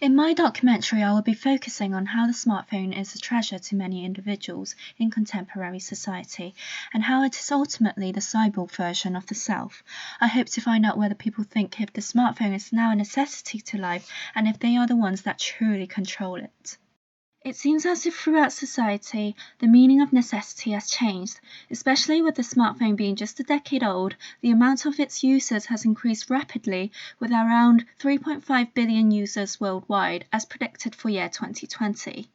In my documentary, I will be focusing on how the smartphone is a treasure to many individuals in contemporary society, and how it is ultimately the cyborg version of the self. I hope to find out whether people think if the smartphone is now a necessity to life, and if they are the ones that truly control it. It seems as if throughout society, the meaning of necessity has changed, especially with the smartphone being just a decade old. The amount of its users has increased rapidly, with around 3.5 billion users worldwide, as predicted for year 2020.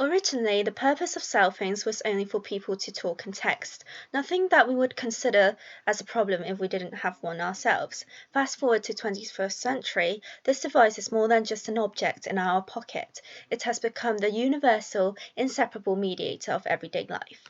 Originally, the purpose of cell phones was only for people to talk and text, nothing that we would consider as a problem if we didn't have one ourselves. Fast forward to 21st century, this device is more than just an object in our pocket. It has become the universal, inseparable mediator of everyday life.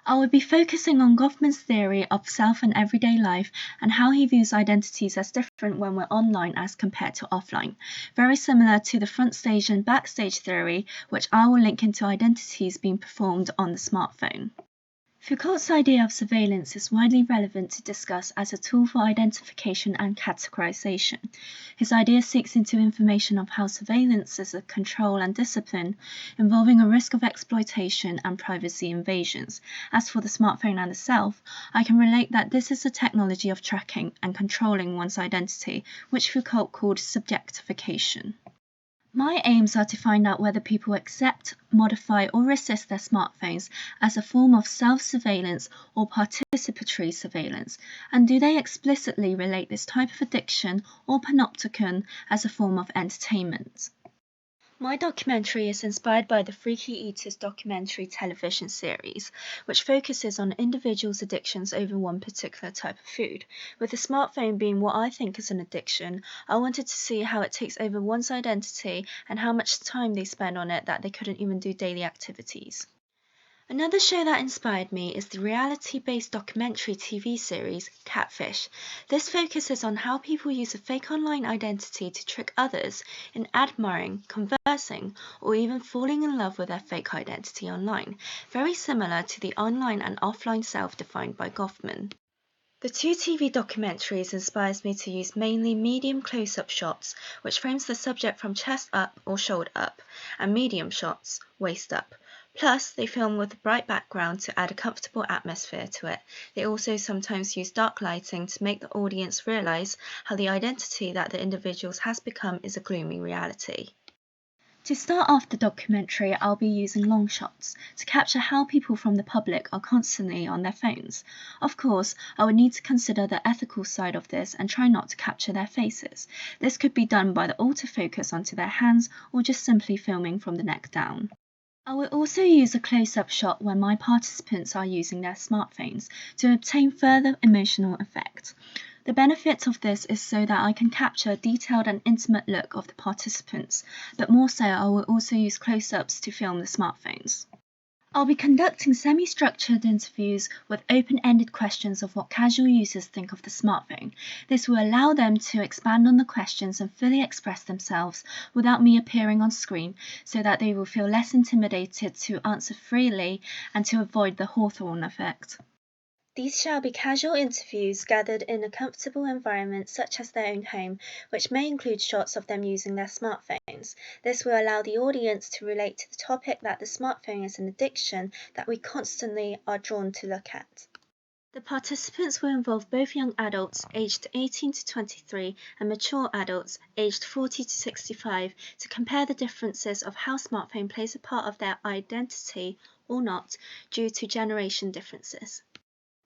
I will be focusing on Goffman's theory of self and everyday life and how he views identities as different when we're online as compared to offline, very similar to the front stage and backstage theory, which I will link into identities being performed on the smartphone. Foucault's idea of surveillance is widely relevant to discuss as a tool for identification and categorization. His idea seeks into information of how surveillance is a control and discipline, involving a risk of exploitation and privacy invasions. As for the smartphone and the self, I can relate that this is a technology of tracking and controlling one's identity, which Foucault called subjectification. My aims are to find out whether people accept, modify, or resist their smartphones as a form of self-surveillance or participatory surveillance, and do they explicitly relate this type of addiction or panopticon as a form of entertainment. My documentary is inspired by the Freaky Eaters documentary television series, which focuses on individuals' addictions over one particular type of food. With the smartphone being what I think is an addiction, I wanted to see how it takes over one's identity and how much time they spend on it that they couldn't even do daily activities. Another show that inspired me is the reality-based documentary TV series Catfish. This focuses on how people use a fake online identity to trick others in admiring, conversing, or even falling in love with their fake identity online, very similar to the online and offline self defined by Goffman. The two TV documentaries inspires me to use mainly medium close-up shots, which frames the subject from chest up or shoulder up, and medium shots, waist up. Plus, they film with a bright background to add a comfortable atmosphere to it. They also sometimes use dark lighting to make the audience realize how the identity that the individuals has become is a gloomy reality. To start off the documentary, I'll be using long shots to capture how people from the public are constantly on their phones. Of course, I would need to consider the ethical side of this and try not to capture their faces. This could be done by the autofocus onto their hands or just simply filming from the neck down. I will also use a close-up shot when my participants are using their smartphones to obtain further emotional effect. The benefit of this is so that I can capture a detailed and intimate look of the participants, but more so I will also use close-ups to film the smartphones. I'll be conducting semi-structured interviews with open-ended questions of what casual users think of the smartphone. This will allow them to expand on the questions and fully express themselves without me appearing on screen, so that they will feel less intimidated to answer freely and to avoid the Hawthorne effect. These shall be casual interviews gathered in a comfortable environment such as their own home, which may include shots of them using their smartphones. This will allow the audience to relate to the topic that the smartphone is an addiction that we constantly are drawn to look at. The participants will involve both young adults aged 18 to 23 and mature adults aged 40 to 65 to compare the differences of how smartphone plays a part of their identity or not due to generation differences.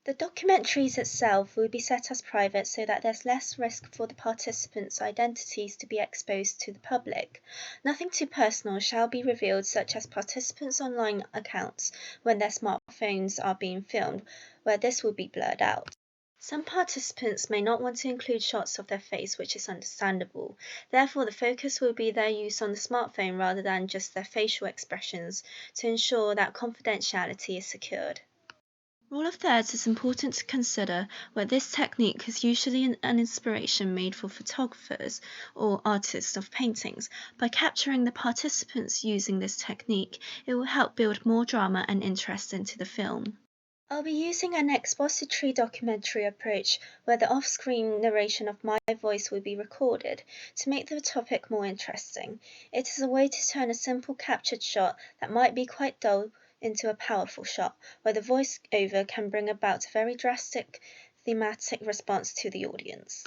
The documentaries itself will be set as private so that there's less risk for the participants' identities to be exposed to the public. Nothing too personal shall be revealed, such as participants' online accounts when their smartphones are being filmed, where this will be blurred out. Some participants may not want to include shots of their face, which is understandable. Therefore, the focus will be their use on the smartphone rather than just their facial expressions to ensure that confidentiality is secured. Rule of thirds is important to consider, where this technique is usually an inspiration made for photographers or artists of paintings. By capturing the participants using this technique, it will help build more drama and interest into the film. I'll be using an expository documentary approach where the off-screen narration of my voice will be recorded to make the topic more interesting. It is a way to turn a simple captured shot that might be quite dull into a powerful shot, where the voice-over can bring about a very drastic thematic response to the audience.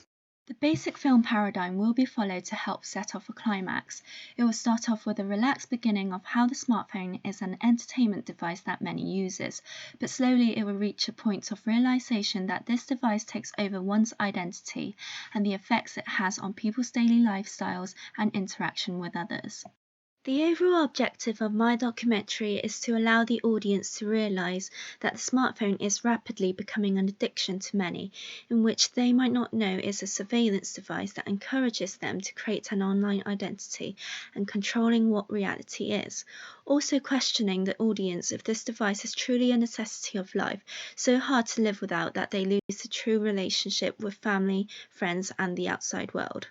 The basic film paradigm will be followed to help set off a climax. It will start off with a relaxed beginning of how the smartphone is an entertainment device that many uses, but slowly it will reach a point of realization that this device takes over one's identity and the effects it has on people's daily lifestyles and interaction with others. The overall objective of my documentary is to allow the audience to realize that the smartphone is rapidly becoming an addiction to many, in which they might not know is a surveillance device that encourages them to create an online identity and controlling what reality is. Also questioning the audience if this device is truly a necessity of life, so hard to live without that they lose the true relationship with family, friends, and the outside world.